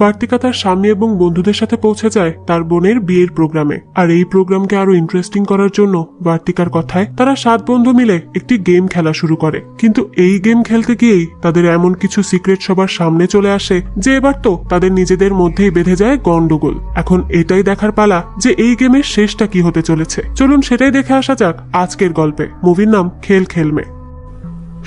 বার্তিকা তার স্বামী এবং বন্ধুদের সাথে পৌঁছে যায় তার বোনের বিয়ের প্রোগ্রামে। আর এই প্রোগ্রামকে আরো ইন্টারেস্টিং করার জন্য বার্তিকার কথায় তারা 7 বন্ধু মিলে একটি গেম খেলা শুরু করে। কিন্তু এই গেম খেলতে গিয়েই তাদের এমন কিছু সিক্রেট সবার সামনে চলে আসে যে এবার তো তাদের নিজেদের মধ্যেই বেঁধে যায় গন্ডগোল। এখন এটাই দেখার পালা যে এই গেমের শেষটা কি হতে চলেছে। চলুন সেটাই দেখে আসা যাক আজকের গল্পে। মুভির নাম খেল খেলমে।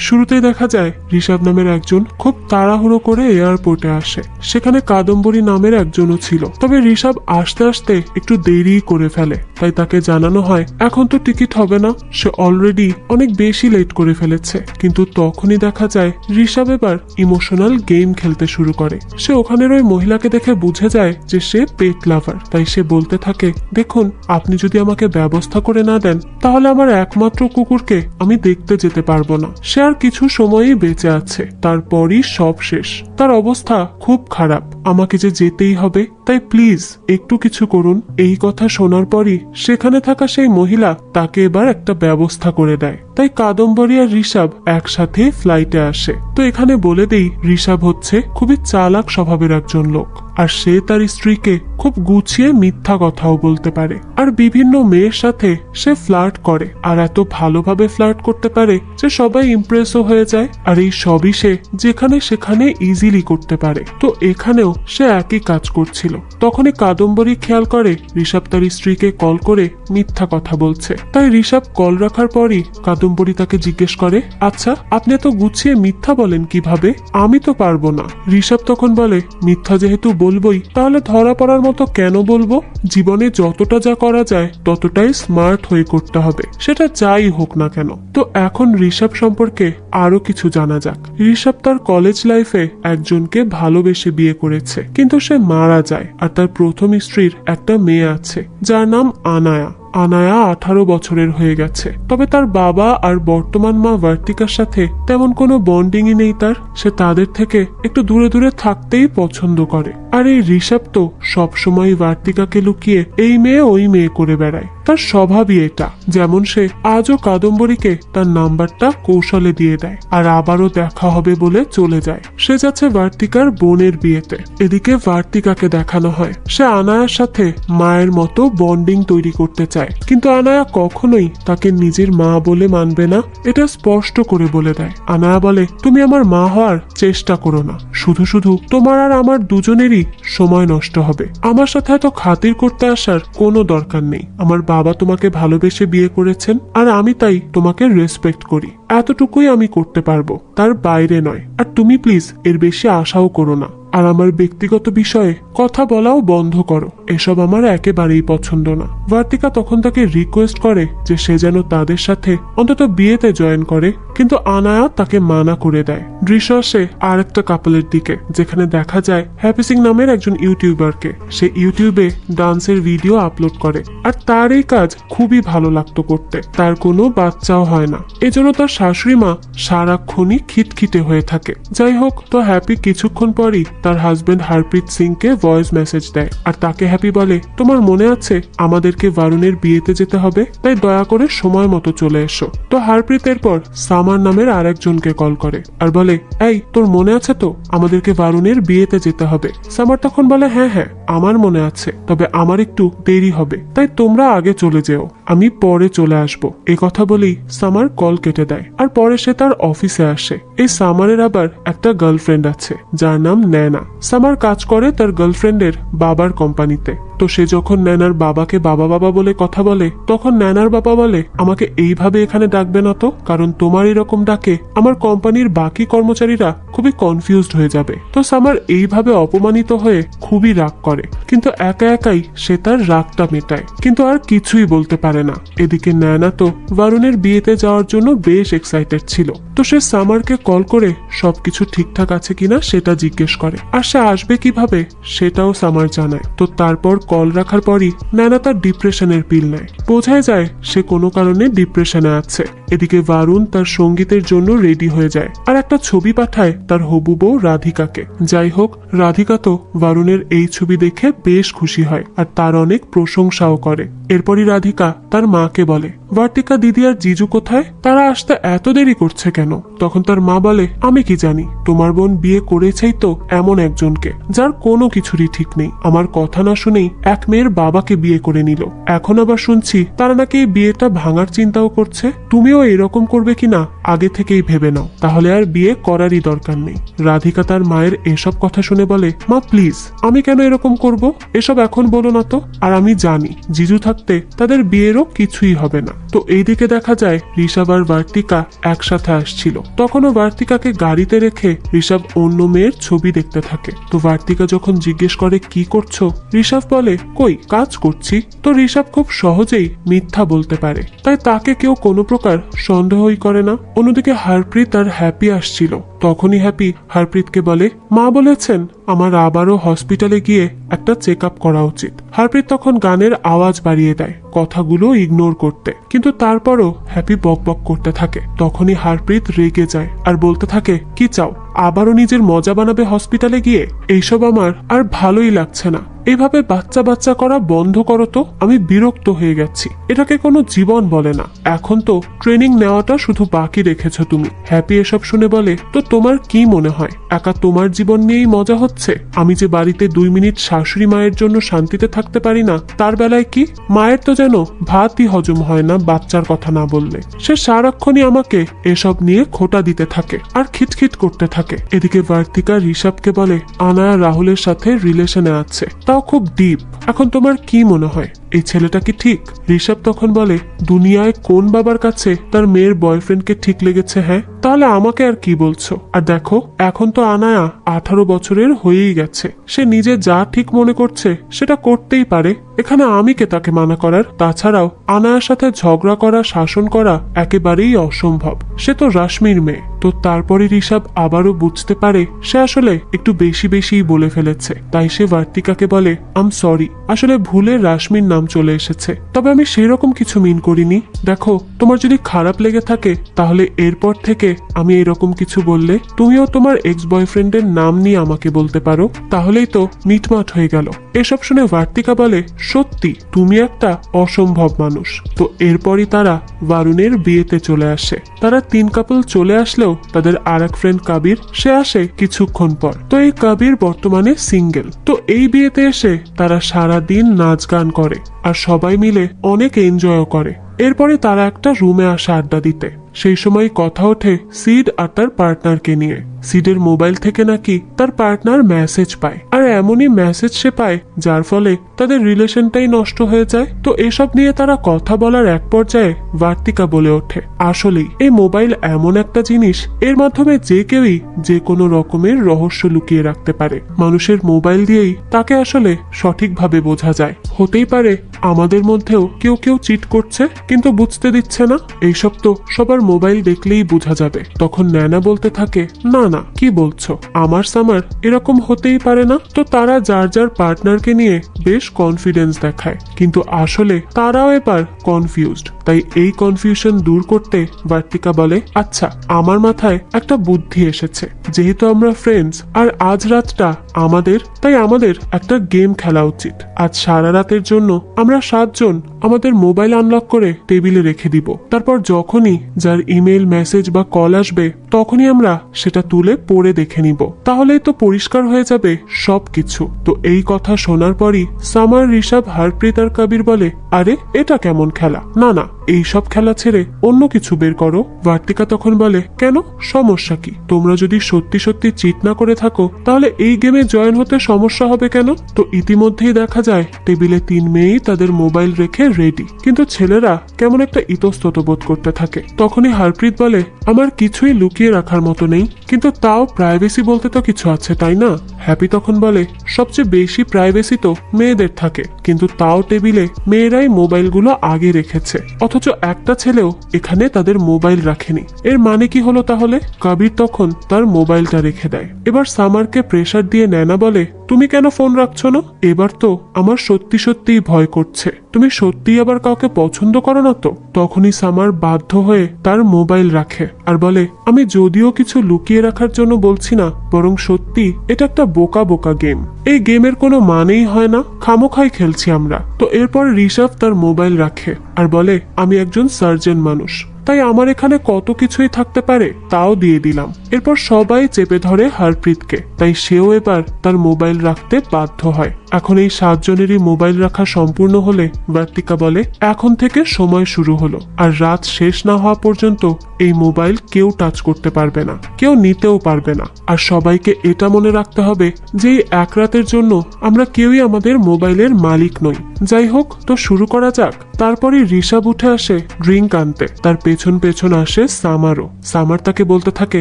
শুরুতেই দেখা যায় ঋষভ নামের একজন খুব তাড়াহুড়ো করে এয়ারপোর্টে আসে। সেখানে কাদম্বরী নামের একজনও ছিল, তবে ঋষভ আসতে আসতে একটু দেরি করে ফেলে। তাই তাকে জানানো হয় এখন তো টিকিট হবে না, সে অলরেডি অনেক বেশি লেট করে ফেলেছে। কিন্তু তখনই দেখা যায় ঋষভ এবার ইমোশনাল গেম খেলতে শুরু করে। সে ওখানের ওই মহিলাকে দেখে বুঝে যায় যে সে পেট লাভার। তাই সে বলতে থাকে, দেখুন আপনি যদি আমাকে ব্যবস্থা করে না দেন তাহলে আমার একমাত্র কুকুরকে আমি দেখতে যেতে পারবো না। সে আর কিছু সময়ই বেঁচে আছে, তারপরই সব শেষ। তার অবস্থা খুব খারাপ, আমাকে যে যেতেই হবে, তাই প্লিজ একটু কিছু করুন। এই কথা শোনার পরই সেখানে থাকা সেই মহিলা তাকে এবার একটা ব্যবস্থা করে দেয়। তাই কাদম্বরী আর ঋষভ একসাথে ফ্লাইটে আসে। তো এখানে বলে দেই, ঋষভ হচ্ছে খুবই চালাক স্বভাবের একজন লোক, আর সে তার স্ত্রীকে খুব গুছিয়ে মিথ্যা কথাও বলতে পারে। আর বিভিন্ন মেয়ের সাথে সে ফ্লার্ট করে, আর এত ভালোভাবে ফ্লার্ট করতে পারে যে সবাই ইমপ্রেসও হয়ে যায়। আর এই সবই সে যেখানে সেখানে ইজিলি করতে পারে। তো এখানেও সে একই কাজ করছিল। তখনই কাদম্বরী খেয়াল করে ঋষভ তার স্ত্রীকে কল করে মিথ্যা কথা বলছে। তাই ঋষভ কল রাখার পরই কাদম্বরী তাকে জিজ্ঞেস করে, আচ্ছা আপনি এত গুছিয়ে মিথ্যা বলেন কিভাবে? আমি তো পারবো না। ঋষভ তখন বলে, মিথ্যা যেহেতু বলবোই তাহলে ধরা পড়ার মতো কেন বলবো? জীবনে যতটা যা করা যায় ততটাই স্মার্ট হয়ে করতে হবে, সেটা যাই হোক না কেন। তো এখন ঋষভ সম্পর্কে আরো কিছু জানা যাক। ঋষভ তার কলেজ লাইফে একজনকে ভালোবেসে বিয়ে করেছে, কিন্তু সে মারা যায়। আর তার প্রথম স্ত্রীর একটা মেয়ে আছে যার নাম আনায়া। আনায়া 18 বছরের হয়ে গেছে, তবে তার বাবা আর বর্তমান মা বার্তিকার সাথে তেমন কোনো বন্ডিংই নেই তার। সে তাদের থেকে একটু দূরে দূরে থাকতেই পছন্দ করে। আর এই ঋষভ তো সবসময় বার্তিকাকে লুকিয়ে এই মেয়ে ওই মেয়ে করে বেড়ায়। তার স্বভাবই এটা। যেমন সে আজও কাদম্বরীকে তার নাম্বারটা কৌশলে দিয়ে দেয়, আর আবারও দেখা হবে বলে চলে যায়। সে যাচ্ছে বার্তিকার বোনের বিয়েতে। এদিকে বার্তিকাকে দেখানো হয় সে আনায়ার সাথে মায়ের মতো বন্ডিং তৈরি করতে চায়, কিন্তু আনায়া কখনোই তাকে নিজের মা বলে মানবে না, এটা স্পষ্ট করে বলে দেয়। আনায়া বলে, তুমি আমার মা হওয়ার চেষ্টা করো না, শুধু শুধু তোমার আর আমার দুজনেরই সময় নষ্ট হবে। আমার সাথে এত খাতির করতে আসার কোনো দরকার নেই। আমার বাবা তোমাকে ভালোবেসে বিয়ে করেছেন, আর আমি তাই তোমাকে রেসপেক্ট করি। এতটুকুই আমি করতে পারবো, তার বাইরে নয়। আর তুমি প্লিজ এর বেশি আশাও করো না। আর আমার ব্যক্তিগত বিষয়ে কথা বলাও বন্ধ করো, এসব আমার একেবারেই পছন্দ না। বার্তিকা তখন তাকে রিকোয়েস্ট করে যে সে যেন তাদের সাথে অন্তত বিয়েতে জয়েন করে, কিন্তু আনায়া তাকে মানা করে দেয়। দৃশ্য আসে আর একটা কাপলের দিকে, যেখানে দেখা যায় হ্যাপি সিং নামের একজন ইউটিউবারকে। সে ইউটিউবে ডান্সের ভিডিও আপলোড করে, আর তার এই কাজ খুবই ভালো লাগতো করতে। তার কোনো বাচ্চাও হয় না, এজন্য তার শাশুড়ি মা সারাক্ষণই খিটখিটে হয়ে থাকে। যাই হোক, তো হ্যাপি কিছুক্ষণ পরই তার হাজবেন্ড হারপ্রীত সিংকে ভয়েস মেসেজ দেয়, আর তাকে হ্যাপি বলে, তোমার মনে আছে আমাদেরকে বারুণের বিয়েতে যেতে হবে, তাই দয়া করে সময় মতো চলে এসো। তো হারপ্রীত এরপর সামার নামের আরেকজনকে কল করে আর বলে, এই তোর মনে আছে তো আমাদেরকে বারুণের বিয়েতে যেতে হবে? সামার তখন বলে, হ্যাঁ হ্যাঁ আমার মনে আছে, তবে আমার একটু দেরি হবে, তাই তোমরা আগে চলে যেও, আমি পরে চলে আসবো। এই কথা বলেই সামার কল কেটে দেয়। আর পরে সে তার অফিসে আসে। এই সামারের আবার একটা গার্লফ্রেন্ড আছে যার নাম ন্যানা। সামার কাজ করে তার গার্লফ্রেন্ডের বাবার কোম্পানিতে। তো সে যখন ন্যানার বাবাকে বাবা বাবা বলে কথা বলে, তখন ন্যানার বাবা বলে, আমাকে এইভাবে এখানে ডাকবে না তো, কারণ তোমার এরকম ডাকে আমার কোম্পানির বাকি কর্মচারীরা খুবই কনফিউজড হয়ে যাবে। তো সামার এইভাবে অপমানিত হয়ে খুবই রাগ করে, কিন্তু একা একাই সে তার রাগটা মেটায়, কিন্তু আর কিছুই বলতে পারে না। এদিকে ন্যানা তো বারুণের বিয়েতে যাওয়ার জন্য বেশ এক্সাইটেড ছিল। তো সে সামারকে কল করে সবকিছু ঠিকঠাক আছে কিনা সেটা জিজ্ঞেস করে, আর সে আসবে কিভাবে সেটাও সামার জানায়। তো তারপর কল রাখার পরই ন্যানা তার ডিপ্রেশনের পিল নেয়। বোঝাই যায় সে কোনো কারণে ডিপ্রেশনে আছে। এদিকে বারুণ তার সঙ্গীতের জন্য রেডি হয়ে যায় আর একটা ছবি পাঠায় তার হবু বউ রাধিকাকে। যাই হোক, রাধিকা তো বারুণের এই ছবি দেখে বেশ খুশি হয় আর তার অনেক প্রশংসাও করে। এরপরই রাধিকা তার মাকে বলে, বার্তিকা দিদি আর জিজু কোথায়? তারা আসতে এত দেরি করছে কেন? তখন তার মা বলে, আমি কি জানি, তোমার বোন বিয়ে করেছেই তো এমন একজনকে যার কোনো কিছুরই ঠিক নেই। আমার কথা না শুনেই এক মেয়ের বাবাকে বিয়ে করে নিল। এখন আবার শুনছি তারা নাকি এই বিয়েটা ভাঙার চিন্তাও করছে। তুমিও এরকম করবে কিনা আগে থেকেই ভেবে নাও, তাহলে আর বিয়ে করারই দরকার নেই। রাধিকা তার মায়ের এসব কথা শুনে বলে, মা প্লিজ, আমি কেন এরকম করব? এসব এখন বলো না তো। আর আমি জানি জিজু থাকতে তাদের বিয়েরও কিছুই হবে না। তো এইদিকে দেখা যায় ঋষভ আর বার্তিকা একসাথে আসছিল। তখনও বার্তিকাকে গাড়িতে রেখে ঋষভ অন্য মেয়ের ছবি দেখতে থাকে। তো বার্তিকা যখন জিজ্ঞেস করে কি করছো, ঋষভ বলে, কই কাজ করছি। তো ঋষভ খুব সহজেই মিথ্যা বলতে পারে, তাই তাকে কেউ কোনো প্রকার সন্দেহই করে না। অন্যদিকে হারপ্রীত আর হ্যাপি আসছিল। তখনই হ্যাপি হারপ্রীতকে বলে, মা বলেছেন আমার আবারও হসপিটালে গিয়ে একটা চেক আপ করা উচিত। হারপ্রীত তখন গানের আওয়াজ বাড়িয়ে দেয় কথাগুলো ইগনোর করতে, কিন্তু তারপরও হ্যাপি বকবক করতে থাকে। তখনই হারপ্রীত রেগে যায় আর বলতে থাকে, কি চাও, আবারও নিজের মজা বানাবে হসপিটালে গিয়ে? এইসব আমার আর ভালোই লাগছে না। এভাবে বাচ্চা বাচ্চা করা বন্ধ করো তো, আমি বিরক্ত হয়ে গেছি। এটাকে কোনো জীবন বলে না। এখন তো ট্রেনিং নেওয়াটা শুধু বাকি রেখেছো তুমি। হ্যাপি এসব শুনে বলে, তো তোমার কি মনে হয় একা তোমার জীবন নিয়েই মজা হচ্ছে? আমি যে বাড়িতে 2 মিনিট শাশুড়ি মায়ের জন্য শান্তিতে থাকতে পারি না, তার বেলায় কি? মায়ের তো যেন ভাতই হজম হয় না বাচ্চার কথা না বললে। সে সারাক্ষণই আমাকে এসব নিয়ে খোঁটা দিতে থাকে আর খিটখিট করতে থাকে। এদিকে বার্তিকা ঋষভকে বলে, আনায়া রাহুলের সাথে রিলেশনে আছে, তাও খুব ডিপ। এখন তোমার কি মনে হয় এই ছেলেটা কি ঠিক? ঋষভ তখন বলে, দুনিয়ায় কোন বাবার কাছে তার মেয়ের বয়ফ্রেন্ডকে ঠিক লেগেছে? হ্যাঁ, তাহলে আমাকে আর কি বলছো? আর দেখো, এখন তো আনায়া 18 বছরের হয়েই গেছে। সে নিজে যা ঠিক মনে করছে সেটা করতেই পারে। এখানে আমি কে তাকে মানা করার? তাছাড়াও আনায়ার সাথে ঝগড়া করা, শাসন করা একেবারেই অসম্ভব। সে তো রাশ্মির মেয়ে। তো তারপরে ঋষভ আবারও বুঝতে পারে সে আসলে একটু বেশি বেশিই বলে ফেলেছে। তাই সে বার্তিকাকে বলে, আম সরি, আসলে ভুলে রাশ্মির নাম চলে এসেছে। তবে আমি সেরকম কিছু মিন করিনি। দেখো, তোমার যদি খারাপ লেগে থাকে তাহলে এরপর থেকে আমি এরকম কিছু বললে তুমিও তোমার এক্স বয়ফ্রেন্ডের নাম নিয়ে আমাকে বলতে পারো, তাহলেই তো মিটমাট হয়ে গেল। এসব শুনে বার্তিকা বলে, সত্যি তুমি একটা অসম্ভব মানুষ। তো এরপরই তারা বারুণের বিয়েতে চলে আসে। তারা 3 কাপল চলে আসলেও তাদের আর এক ফ্রেন্ড কাবির, সে আসে কিছুক্ষণ পর। তো এই কাবির বর্তমানে সিঙ্গেল। তো এই বিয়েতে এসে তারা সারা দিন নাচ গান করে আর সবাই মিলে অনেক এনজয়ও করে। এরপরে তারা একটা রুমে আসে আড্ডা দিতে। সেই সময় কথা ওঠে সিড আর তার পার্টনারকে নিয়ে। সিডের মোবাইল থেকে নাকি তার পার্টনার মেসেজ পায়, আর এমনই মেসেজ সে পায় যার ফলে তাদের রিলেশনটাই নষ্ট হয়ে যায়। তো এসব নিয়ে তারা কথা বলার এক পর্যায়ে বার্তিকা বলে ওঠে, আসলেই এই মোবাইল এমন একটা জিনিস, এর মাধ্যমে যে কেউই যে কোনো রকমের রহস্য লুকিয়ে রাখতে পারে। মানুষের মোবাইল দিয়েই তাকে আসলে সঠিকভাবে বোঝা যায়। হতেই পারে আমাদের মধ্যেও কেউ কেউ চিট করছে কিন্তু বুঝতে দিচ্ছে না। এইসব তো সবার মোবাইল দেখলেই বোঝা যাবে। তখন ন্যানা বলতে থাকে, না না, কি বলছো, আমার সামার এরকম হতেই পারে না। তো তারা যার যার পার্টনারকে নিয়ে বেশ কনফিডেন্স দেখায়, কিন্তু আসলে তারাও এবার কনফিউজড। তাই এই কনফিউশন দূর করতে বার্তিকা বলে, আচ্ছা, আমার মাথায় একটা বুদ্ধি এসেছে। যেহেতু আমরা ফ্রেন্ডস আর আজ রাতটা আমাদের, তাই আমাদের একটা গেম খেলা উচিত। আজ সারা রাতের জন্য আমরা 7 জন আমাদের মোবাইল আনলক করে টেবিলে রেখে দিব। তারপর যখনই যার ইমেল, মেসেজ বা কল আসবে তখনই আমরা সেটা তুলে পড়ে দেখে নিব। তাহলেই তো পরিষ্কার হয়ে যাবে সবকিছু। তো এই কথা শোনার পরই সামার, ঋষভ, হারপ্রীত আর কাবির বলে, আরে এটা কেমন খেলা? না না, এই সব খেলা ছেড়ে অন্য কিছু বের করো। বার্তিকা তখন বলে, কেন, সমস্যা কি? তোমরা যদি সত্যি সত্যি চিট না করে থাকো তাহলে এই গেমে জয়েন হতে সমস্যা হবে কেন? তো ইতিমধ্যেই দেখা যায় টেবিলে 3 মেয়েই তাদের মোবাইল রেখে রেডি, কিন্তু ছেলেরা কেমন একটা ইতস্তত বোধ করতে থাকে। তখনই হারপ্রীত বলে, আমার কিছুই লুকিয়ে রাখার মতো নেই, কিন্তু তাও প্রাইভেসি বলতে তো কিছু আছে, তাই না? হ্যাপি তখন বলে, সবচেয়ে বেশি প্রাইভেসি তো মেয়েদের থাকে, কিন্তু তাও টেবিলে মেয়েরাই মোবাইলগুলো আগে রেখেছে, অথচ একটা ছেলেও এখানে তাদের মোবাইল রাখেনি। এর মানে কি হলো তাহলে? কাবির তখন তার মোবাইলটা রেখে দেয়। এবার সামারকে প্রেসার দিয়ে ন্যানা বলে, তুমি কেন ফোন রাখছো না? এবার তো আমার সত্যি সত্যিই ভয় করছে। তুমি সত্যিই আবার কাউকে পছন্দ করো না তো? তখনই সামার বাধ্য হয়ে তার মোবাইল রাখে আর বলে, আমি যদিও কিছু লুকিয়ে রাখার জন্য বলছি না, বরং সত্যি এটা একটা বোকা বোকা গেম। এই গেমের কোনো মানেই হয় না, খামোখাই খেলছি আমরা। তো এরপর ঋষভ তার মোবাইল রাখে আর বলে, আমি একজন সার্জন মানুষ, তাই আমার এখানে কত কিছুই থাকতে পারে, তাও দিয়ে দিলাম। এরপর সবাই চেপে ধরে হরপ্রীতকে, তাই সেও এবার তার মোবাইল রাখতে বাধ্য হয়। এখন এই 7 জনেরই মোবাইল রাখা সম্পূর্ণ হলে বার্তিকা বলে, এখন থেকে সময় শুরু হলো, আর রাত শেষ না হওয়া পর্যন্ত এই মোবাইল কেউ টাচ করতে পারবে না, কেউ নিতেও পারবে না। আর সবাইকে এটা মনে রাখতে হবে যে এই এক রাতের জন্য আমরা কেউই আমাদের মোবাইলের মালিক নই। যাই হোক, তো শুরু করা যাক। তারপরে ঋষভ উঠে আসে ড্রিঙ্ক আনতে, তার পেছন পেছন আসে সামারও। সামার তাকে বলতে থাকে,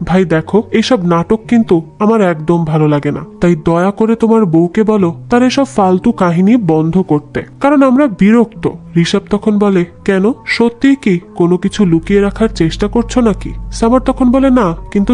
ভাই দেখো, এইসব নাটক কিন্তু আমার একদম ভালো লাগে না, তাই দয়া করে তোমার বউকে বলো তার এসব ফালতু কাহিনী বন্ধ করতে, কারণ আমরা বিরক্ত। ঋষভ তখন বলে, কেন, সত্যি কি কোনো কিছু লুকিয়ে রাখার চেষ্টা করছো নাকি? সামার তখন বলে, না, কিন্তু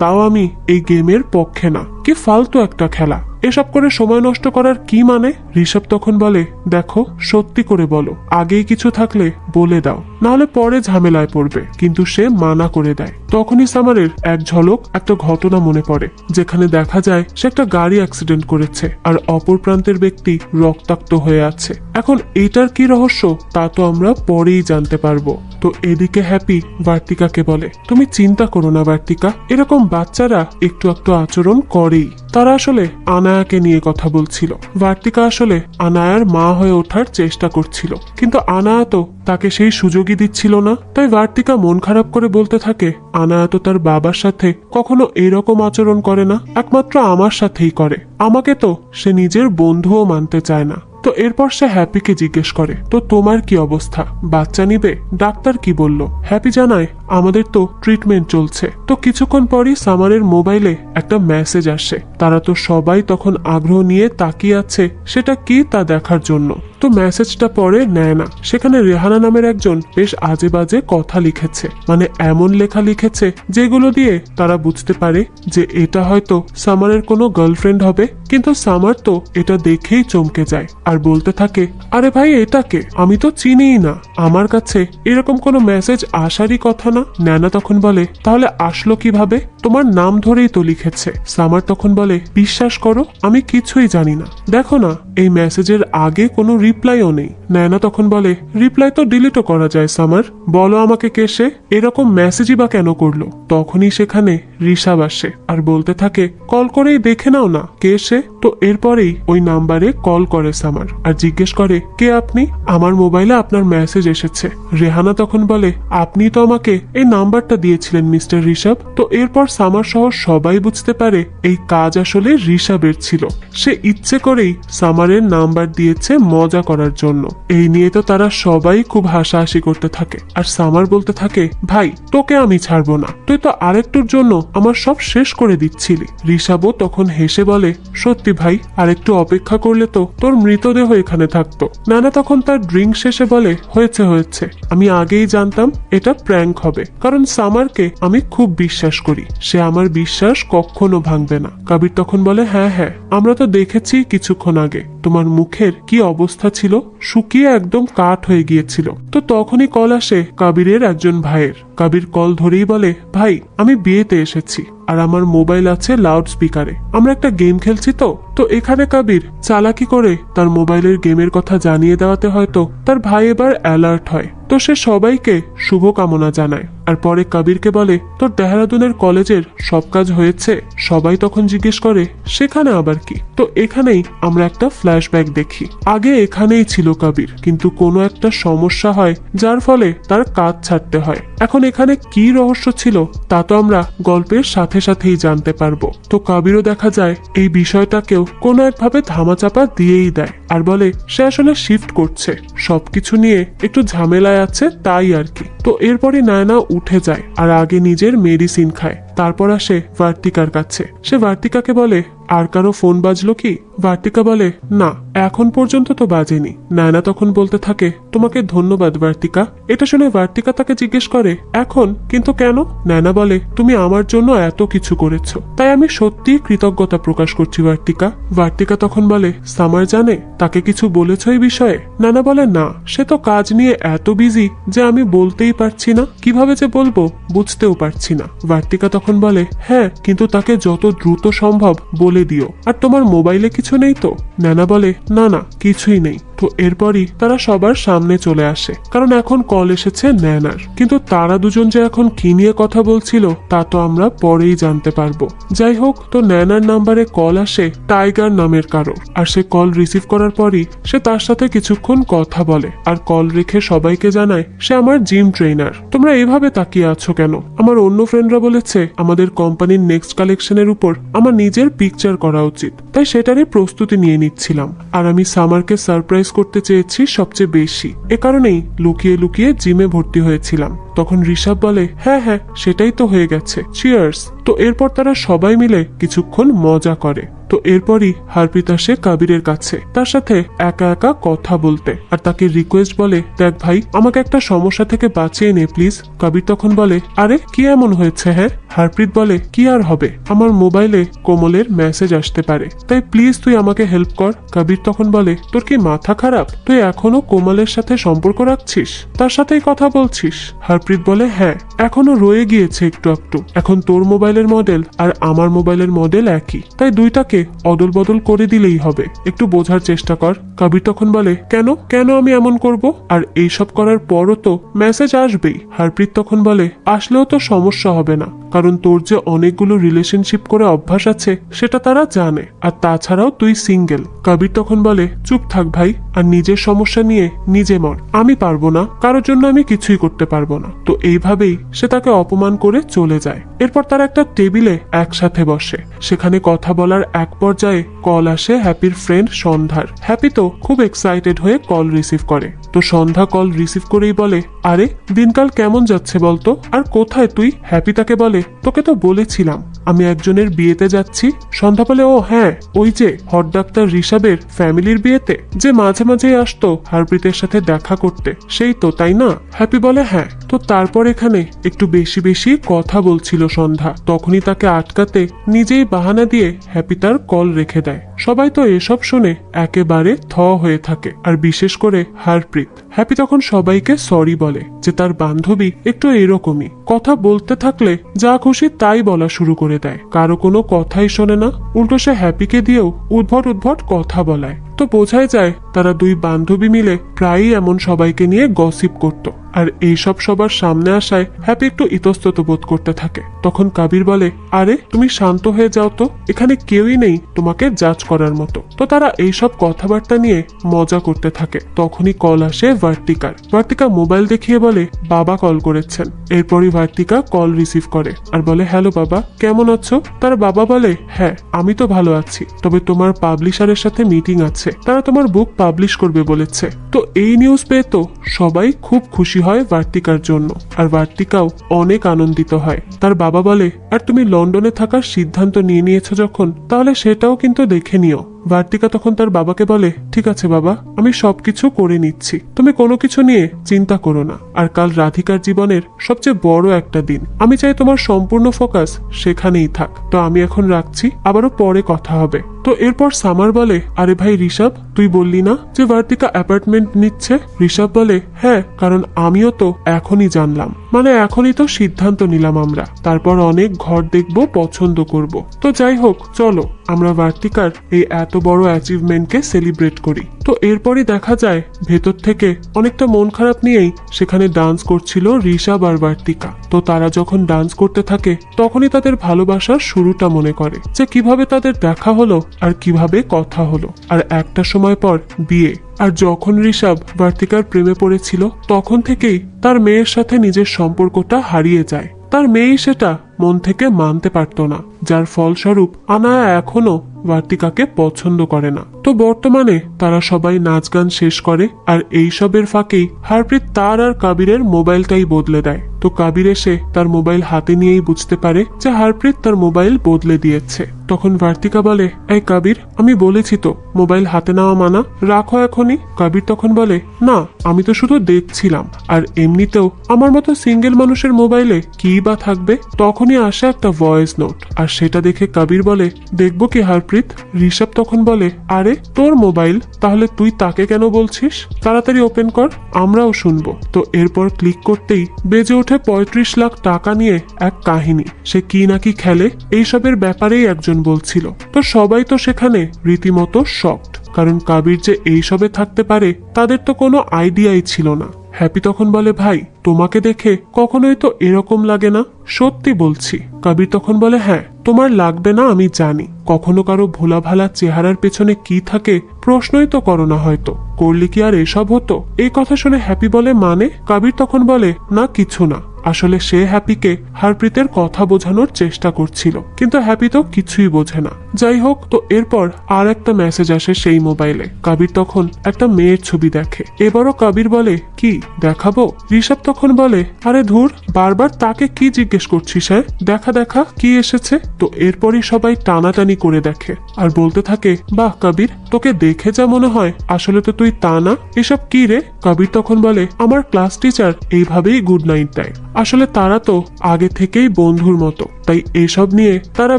তাও আমি এই গেমের পক্ষে না। কি ফালতু একটা খেলা, এসব করে সময় নষ্ট করার কি মানে? ঋষভ তখন বলে, দেখো, সত্যি করে বলো, আগেই কিছু থাকলে বলে দাও, নাহলে পরে ঝামেলায় পড়বে। কিন্তু সে মানা করে দেয়। তখনই সামারের এক ঝলক একটা ঘটনা মনে পড়ে, যেখানে দেখা যায় সে একটা গাড়ি অ্যাক্সিডেন্ট করেছে আর অপর প্রান্তের ব্যক্তি রক্তাক্ত হয়ে আছে। এখন এটার কি রহস্য তা তো আমরা পরেই জানতে পারবো। তো এদিকে হ্যাপি বার্তিকাকে বলে, তুমি চিন্তা করো না বার্তিকা, এরকম বাচ্চারা একটু একটু আচরণ করেই। তারা আসলে আনায়াকে নিয়ে কথা বলছিল। বার্তিকা আসলে আনায়ার মা হয়ে ওঠার চেষ্টা করছিল, কিন্তু আনায়া তো তাকে সেই সুযোগই দিচ্ছিল না। তাই বার্তিকা মন খারাপ করে বলতে থাকে, আনায়া তো তার বাবার সাথে কখনো এরকম আচরণ করে না, একমাত্র আমার সাথেই করে। আমাকে তো সে নিজের বন্ধুও মানতে চায় না। তো এরপর সে হ্যাপিকে জিজ্ঞেস করে, তো তোমার কি অবস্থা, বাচ্চা নিবে? ডাক্তার কি বলল? হ্যাপি জানায়, আমাদের তো ট্রিটমেন্ট চলছে। তো কিছুক্ষণ পরই সামারের মোবাইলে একটা মেসেজ আসে। তারা তো সবাই তখন আগ্রহ নিয়ে তাকিয়ে আছে সেটা কি তা দেখার জন্য। তো মেসেজটা পড়ে নেয় না। সেখানে রেহানা নামের একজন বেশ আজে বাজে কথা লিখেছে, মানে এমন লেখা লিখেছে যেগুলো দিয়ে তারা বুঝতে পারে যে এটা হয়তো সামারের কোনো গার্লফ্রেন্ড হবে। কিন্তু সামার তো এটা দেখেই চমকে যায় আর বলতে থাকে, আরে ভাই, এটাকে আমি তো চিনিই না, আমার কাছে এরকম কোনো মেসেজ আসারই কথা না। ন্যানা তখন বলে, তাহলে আসলো কিভাবে? তোমার নাম ধরেই তো লিখেছে। সামার তখন বলে, বিশ্বাস করো, আমি কিছুই জানি না। দেখো না, এই মেসেজের আগে কোনো রিপ্লাইও নেই। ন্যানা তখন বলে, রিপ্লাই তো ডিলিটও করা যায় সামার, বলো আমাকে কে সে, এরকম মেসেজই বা কেন করলো? তখনই সেখানে ঋষভ আসে আর বলতে থাকে, কল করেই দেখে নাও না কে সে। তো এরপরেই ওই নাম্বারে কল করে সামার আর জিজ্ঞেস করে, কে আপনি? আমার মোবাইলে আপনার মেসেজ এসেছে। রেহানা তখন বলে, আপনি তো আমাকে এই নাম্বারটা দিয়েছিলেন মিস্টার ঋষভ। তো এরপর সামার সহ সবাই বুঝতে পারে এই কাজ আসলে ঋষভের ছিল। সে ইচ্ছে করেই সামারের নাম্বার দিয়েছে মজা করার জন্য। এই নিয়ে তো তারা সবাই খুব হাসাহাসি করতে থাকে আর সামার বলতে থাকে, ভাই, তোকে আমি ছাড়বো না, তুই তো আরেকটুর জন্য আমার সব শেষ করে দিচ্ছিলি। ঋষভও তখন হেসে বলে, সত্যি ভাই, আরেকটু অপেক্ষা করলে তো তোর মৃতদেহ এখানে থাকতো। নানা তখন তার ড্রিঙ্ক শেষে বলে, হয়েছে, আমি আগেই জানতাম এটা প্র্যাঙ্ক হবে, কারণ সামারকে আমি খুব বিশ্বাস করি, সে আমার বিশ্বাস কখনো ভাঙবে না। কবির তখন বলে, হ্যাঁ, আমরা তো দেখেছি কিছুক্ষণ আগে তোমার মুখের কি অবস্থা ছিল, শুকিয়ে একদম কাঠ হয়ে গিয়েছিল। তো তখনই কল আসে কবিরের একজন ভাইয়ের। কবির কল ধরেই বলে, ভাই, আমি বিয়েতে এসেছি আর আমার মোবাইল আছে লাউড স্পিকারে, আমরা একটা গেম খেলছি। তো এখানে কবির চালাকি করে তার মোবাইলের গেমের কথা জানিয়ে দেওয়াতে হয়তো তার ভাই এবার অ্যালার্ট হয়। তো সে সবাইকে শুভকামনা জানায় আর পরে কবিরকে বলে, তোর দেহরাদুনের কলেজের সব কাজ হয়েছে? সবাই তখন জিজ্ঞেস করে, সেখানে আবার কি? তো এখানেই আমরা একটা ফ্ল্যাশব্যাক দেখি। আগে এখানেই ছিল কবির, কিন্তু কোনো একটা সমস্যা হয় যার ফলে তার কাজ ছাড়তে হয়। এখন এখানে কি রহস্য ছিল তা তো আমরা গল্পের সাথে সাথেই জানতে পারবো। তো কবিরও দেখা যায় এই বিষয়টাকেও কোনো একভাবে ধামাচাপা দিয়েই দেয় আর বলে সে আসলে শিফট করছে, সবকিছু নিয়ে একটু ঝামেলায় আছে তাই আর কি। তো এরপরে নায়না উঠে যায় আর আগে নিজের মেডিসিন খায়। তারপর আসে ভার্তিকার কাছে। সে ভার্তিকাকে বলে, আর কারো ফোন বাজলো কি? ভার্তিকা বলে, না, এখন পর্যন্ত তো বাজেনি। নায়না তখন বলতে থাকে, তোমাকে ধন্যবাদ ভার্তিকা। এটা শুনে ভার্তিকা তাকে জিজ্ঞেস করে, এখন কিন্তু কেন? নায়না বলে, তুমি আমার জন্য এত কিছু করেছো, তাই আমি সত্যি কৃতজ্ঞতা প্রকাশ করছি ভার্তিকা। ভার্তিকা তখন বলে, সামার জানে তাকে কিছু বলেছো এই বিষয়ে? নায়না বলে, না, সে তো কাজ নিয়ে এত বিজি যে আমি বলতেই পারছি না, কিভাবে যে বলবো বুঝতেও পারছি না। ভার্তিকা তখন বলে, হ্যাঁ, কিন্তু তাকে যত দ্রুত সম্ভব বলে দিও। আর তোমার মোবাইলে কিছু নেই তো? নানা বলে, না না, কিছুই নেই। তো এরপরই তারা সবার সামনে চলে আসে, কারণ এখন কল এসেছে ন্যানার। কিন্তু তারা দুজন যে এখন কি নিয়ে কথা বলছিল তা তো আমরা পরেই জানতে পারবো। যাই হোক, তো ন্যানার নাম্বারে কল আসে টাইগার নামের কারো, আর সে কল রিসিভ করার পরই সে তার সাথে কিছুক্ষণ কথা বলে, আর কল রেখে সবাইকে জানায় সে আমার জিম ট্রেনার। তোমরা এভাবে তাকিয়ে আছো কেন? আমার অন্য ফ্রেন্ডরা বলেছে আমাদের কোম্পানির নেক্সট কালেকশনের উপর আমার নিজের পিকচার করা উচিত, তাই সেটারই প্রস্তুতি নিয়ে নিচ্ছিলাম। আর আমি সামারকে সারপ্রাইজ করতে চেয়েছি সবচেয়ে বেশি, এ কারণেই লুকিয়ে লুকিয়ে জিমে ভর্তি হয়েছিলাম। তখন ঋষভ বলে, হ্যাঁ হ্যাঁ, সেটাই তো হয়ে গেছে, চিয়ার্স। তো এরপর তারা সবাই মিলে কিছুক্ষণ মজা করে। তো এরপরই হারপ্রিত আসে কাবিরের কাছে তার সাথে একা একা কথা বলতে, আর তাকে রিকোয়েস্ট বলে, দেখ ভাই, আমাকে একটা সমস্যা থেকে বাঁচিয়ে নে প্লিজ। কাবির তখন বলে, আরে কি এমন হয়েছে? হ্যাঁ। হারপ্রিত বলে, কি আর হবে, আমার মোবাইলে কোমলের মেসেজ আসতে পারে, তাই প্লিজ তুই আমাকে হেল্প কর। কাবির তখন বলে, তোর কি মাথা খারাপ? তুই এখনো কোমলের সাথে সম্পর্ক রাখছিস, তার সাথেই কথা বলছিস? হারপ্রিত বলে, হ্যাঁ, এখনো রয়ে গিয়েছে একটু একটু। এখন তোর মোবাইলের মডেল আর আমার মোবাইলের মডেল একই, তাই দুইটাকে অদল বদল করে দিলেই হবে, একটু বোঝার চেষ্টা কর। কাবির তখন বলে, কেন কেন আমি এমন করব? আর এইসব করার পরও তো মেসেজ আসবেই। হারপ্রিত তখন বলে, আসলেও তো সমস্যা হবে না, কারণ তোর যে অনেকগুলো রিলেশনশিপ করে অভ্যাস আছে সেটা তারা জানে, আর তাছাড়াও তুই সিঙ্গেল। কাবির তখন বলে, চুপ থাক ভাই, আর নিজের সমস্যা নিয়ে নিজে মর, আমি পারবো না, কারোর জন্য আমি কিছুই করতে পারবো না। তো এইভাবেই সে তাকে অপমান করে চলে যায়। এরপর তারা একটা টেবিলে একসাথে বসে, সেখানে কথা বলার এক পর্যায়ে কল আসে হ্যাপির ফ্রেন্ড সন্ধ্যার। হ্যাপি তো খুব এক্সাইটেড হয়ে কল রিসিভ করে। তো সন্ধ্যা কল রিসিভ করেই বলে, আরে দিনকাল কেমন যাচ্ছে বলতো, আর কোথায় তুই? হ্যাপি তাকে বলে, তোকে তো বলেছিলাম আমি একজনের বিয়েতে যাচ্ছি। সন্ধ্যা বলে, ও হ্যাঁ, ওই যে হট ডাক্তার ঋষভের ফ্যামিলির বিয়েতে, যে মাঝে মাঝেই আসতো হারপ্রিতের সাথে দেখা করতে, সেই তো, তাই না? হ্যাপি বলে, হ্যাঁ। তো তারপর এখানে একটু বেশি বেশি কথা বলছিল সন্ধ্যা, তখনই তাকে আটকাতে নিজেই বাহানা দিয়ে হ্যাপি তার কল রেখে দেয়। সবাই তো এসব শুনে একেবারে থ হয়ে থাকে, আর বিশেষ করে হারপ্রিত। হ্যাপি তখন সবাইকে সরি বলে যে তার বান্ধবী একটু এরকমই, কথা বলতে থাকলে যা খুশি তাই বলা শুরু করে দেয়, কারো কোনো কথাই শোনে না, উল্টো সে হ্যাপিকে দিয়েও উদ্ভট উদ্ভট কথা বলায়। তো বোঝাই যায় তারা দুই বান্ধবী মিলে প্রায়ই এমন সবাইকে নিয়ে গসিপ করত, আর এইসব সবার সামনে আসায় হ্যাপি একটু ইতস্তত বোধ করতে থাকে। তখন কাবির বলে, আরে তুমি শান্ত হয়ে যাও তো, এখানে কেউই নেই তোমাকে জাজ করার মতো। তো তারা এইসব কথাবার্তা নিয়ে মজা করতে থাকে। তখনই কল আসে ভার্তিকার। ভার্তিকা মোবাইল দেখিয়ে বলে, বাবা কল করেছেন। এরপরই ভার্তিকা কল রিসিভ করে আর বলে, হ্যালো বাবা, কেমন আছো? তার বাবা বলে, হ্যাঁ আমি তো ভালো আছি, তবে তোমার পাবলিশারের সাথে মিটিং আছে, তারা তোমার বুক পাবলিশ করবে বলেছে। তো এই নিউজ পেয়ে তো সবাই খুব খুশি হয় ভার্তিকার জন্য, আর ভার্তিকাও অনেক আনন্দিত হয়। তার বাবা বলে, আর তুমি লন্ডনে থাকার সিদ্ধান্ত নিয়ে নিয়েছো যখন, তাহলে সেটাও কিন্তু দেখে নিও। ভার্তিকা তখন তার বাবাকে বলে, ঠিক আছে বাবা, আমি সবকিছু করে নিচ্ছি, তুমি কোনো কিছু নিয়ে চিন্তা করো না। আর কাল রাধিকার জীবনের সবচেয়ে বড় একটা দিন, আমি চাই তোমার সম্পূর্ণ ফোকাস সেখানেই থাক। তো আমি এখন রাখছি, আবারও পরে কথা হবে। তো এরপর সামার বলে, আরে ভাই ঋষভ, তুই বললি না যে ভার্তিকা অ্যাপার্টমেন্ট নিচ্ছে? ঋষভ বলে, হ্যাঁ, কারণ আমিও তো এখনই জানলাম, মানে এখনই তো সিদ্ধান্ত নিলাম আমরা, তারপর অনেক ঘর দেখবো, পছন্দ করব। তো যাই হোক, চলো আমরা ভার্তিকার এই এত বড় অ্যাচিভমেন্টকে সেলিব্রেট করি। তো এরপরই দেখা যায় ভেতর থেকে অনেকটা মন খারাপ নিয়েই সেখানে ডান্স করছিল ঋষভ আর ভার্তিকা। তো তারা যখন ডান্স করতে থাকে তখনই তাদের ভালোবাসার শুরুটা মনে করে, যে কিভাবে তাদের দেখা হলো আর কিভাবে কথা হলো। আর একটা সময় পর বিয়ে। আর যখন ঋষভ ভার্তিকার প্রেমে পড়েছিল তখন থেকেই তার মেয়ের সাথে নিজের সম্পর্কটা হারিয়ে যায়। তার মেয়েই সেটা মন থেকে মানতে পারত না, যার ফলস্বরূপ আনায়া এখনো বার্তিকাকে পছন্দ করে না। তো বর্তমানে তারা সবাই নাচ গান শেষ করে, আর এইসবের ফাঁকেই হারপ্রীত তার আর কাবিরের মোবাইলটাই বদলে দেয়। তো কাবির এসে তার মোবাইল হাতে নিয়েই বুঝতে পারে যে হারপ্রীত তার মোবাইল বদলে দিয়েছে। তখন বার্তিকা বলে, এই কাবির, আমি বলেছি তো মোবাইল হাতে নেওয়া মানা, রাখো এখনই। কাবির তখন বলে, না আমি তো শুধু দেখছিলাম, আর এমনিতেও আমার মতো সিঙ্গেল মানুষের মোবাইলে কি বা থাকবে। তখনই আসে একটা ভয়েস নোট, আর সেটা দেখে কাবির বলে, দেখবো কি হারপ্রীত? ঋষভ তখন বলে, আরে তোর মোবাইল, তাহলে তুই তাকে কেন বলছিস? তাড়াতাড়ি ওপেন কর, আমরাও শুনবো। তো এরপর ক্লিক করতেই বেজে ওঠে 35 লাখ টাকা নিয়ে এক কাহিনী। সে কি নাকি খেলে এইসবের ব্যাপারেই একজন বলছিল। তো সবাই তো সেখানে রীতিমতো শকড, কারণ কাবির যে এইসবে থাকতে পারে তাদের তো কোনো আইডিয়াই ছিল না। হ্যাপি তখন বলে, ভাই তোমাকে দেখে কখনোই তো এরকম লাগে না, সত্যি বলছি। কাবির তখন বলে, হ্যাঁ তোমার লাগবে না আমি জানি, কখনো কারো ভোলা ভালা চেহারার পেছনে কি থাকে প্রশ্নই তো করো না, হয়তো করলে কি আর এসব হতো? এই কথা শুনে হ্যাপি বলে, মানে? কাবির তখন বলে, না কিছু না, আসলে সে হ্যাপিকে হারপ্রীতের কথা বোঝানোর চেষ্টা করছিল, কিন্তু হ্যাপি তো কিছুই বোঝে না। যাই হোক, তো এরপর আর একটা মেসেজ আসে সেই মোবাইলে। কাবির তখন একটা মেয়ের ছবি দেখে। এবারও কাবির বলে, কি দেখাবো? ঋষভ তখন বলে, আরে ধুর, বারবার তাকে কি জিজ্ঞেস করছিস? হ্যাঁ দেখা দেখা কি এসেছে। তো এরপরই সবাই টানাটানি করে দেখে আর বলতে থাকে, বাহ কাবির, তোকে দেখে যা মনে হয় আসলে তো তুই তা না, এসব কি রে? কাবির তখন বলে, আমার ক্লাস টিচার এইভাবেই গুড নাইট দেয়, আসলে তারা তো আগে থেকেই বন্ধুর মতো, তাই এসব নিয়ে তারা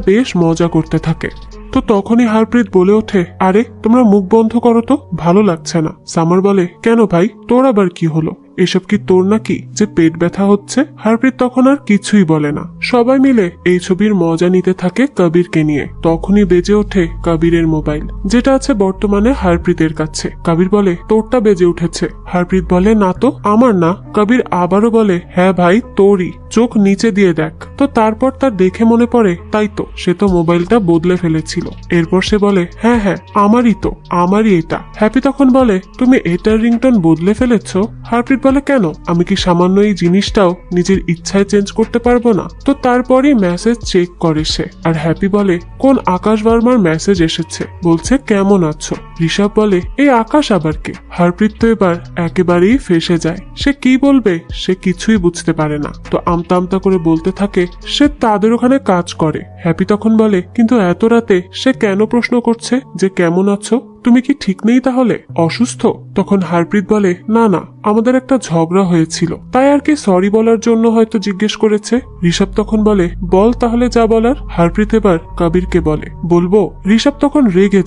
বেশ মজা করতে থাকে। তো তখনই হারপ্রীত বলে ওঠে, আরে তোমরা মুখ বন্ধ করো তো, ভালো লাগছে না। সামার বলে, কেন ভাই, তোর আবার কি হলো? এসব কি তোর নাকি যে পেট ব্যথা হচ্ছে? হারপ্রীত তখন আর কিছুই বলে না। সবাই মিলে এই ছবির মজা নিতে থাকে কবিরকে নিয়ে। তখনই বেজে ওঠে কবিরের মোবাইল, যেটা আছে বর্তমানে হারপ্রীতের কাছে। কবির বলে, তোরটা বেজে উঠেছে। হারপ্রীত বলে, না তো, আমার না। কবির আবারও বলে, হ্যাঁ ভাই তোরই, চোখ নিচে দিয়ে দেখ। তো তারপর তার দেখে মনে পড়ে, তাই তো, সে তো মোবাইলটা বদলে ফেলেছিল। এরপর সে বলে, হ্যাঁ হ্যাঁ আমারই তো, আমারই এটা। হ্যাপি তখন বলে, তুমি এটার রিংটোন বদলে ফেলেছো? হারপ্রীত বলে, কেন, আমি কি সামান্য এই জিনিসটাও নিজের ইচ্ছায় চেঞ্জ করতে পারবো না? তো তারপরই মেসেজ চেক করে সে, আর হ্যাপি বলে, কোন আকাশ ভার্মার মেসেজ এসেছে, বলছে কেমন আছো। ঋষভ বলে, এই আকাশ আবার কে? হারপ্রীত তো এবার একেবারেই ফেসে যায়। সে কি বলবে সে কিছুই বুঝতে পারে না। তো আমতা আমতা করে বলতে থাকে সে তাদের ওখানে কাজ করে। হ্যাপি তখন বলে, কিন্তু এত রাতে সে কেন প্রশ্ন করছে যে কেমন আছো? তুমি কি ঠিক নেই তাহলে, অসুস্থ? তখন হারপ্রীত বলে, না না, আমাদের একটা ঝগড়া হয়েছিল, তাই আর কি সরি বলার জন্য হয়তো জিজ্ঞেস করেছে। ঋষভ তখন বলে, বল তাহলে যা বলার। হারপ্রীত এবার কবিরকে বলে, বলবো? ঋষভ তখন রেগে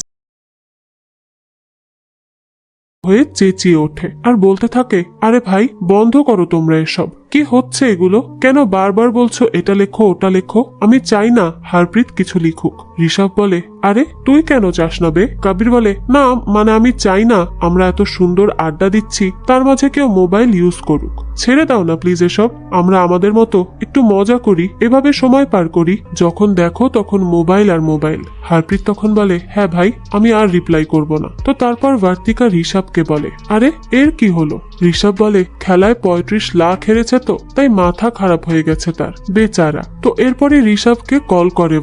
হয়ে চেঁচিয়ে ওঠে আর বলতে থাকে, আরে ভাই বন্ধ করো তোমরা এসব, কি হচ্ছে এগুলো? কেন বারবার বলছো এটা লেখো ওটা লেখো? আমি চাই না হারপ্রীত কিছু লিখুক। ঋষভ বলে, আরে তুই কেন চাস না বে? কবির বলে, না মানে আমি চাই না আমরা এত সুন্দর আড্ডা দিচ্ছি তার মাঝে কেউ মোবাইল ইউজ করুক। ছেড়ে দাও না প্লিজ এসব, আমরা আমাদের মতো একটু মজা করি, এভাবে সময় পার করি, যখন দেখো তখন মোবাইল আর মোবাইল। হারপ্রীত তখন বলে, হ্যাঁ ভাই আমি আর রিপ্লাই করব না। তো তারপর বার্তিকা ঋষভকে বলে, আরে এর কি হলো? ঋষভ বলে, খেলায় 35 লাখ হেরেছে তো, তাই মাথা খারাপ হয়ে গেছে তার, বেচারা। তো এরপরে ঋষভকে কল করে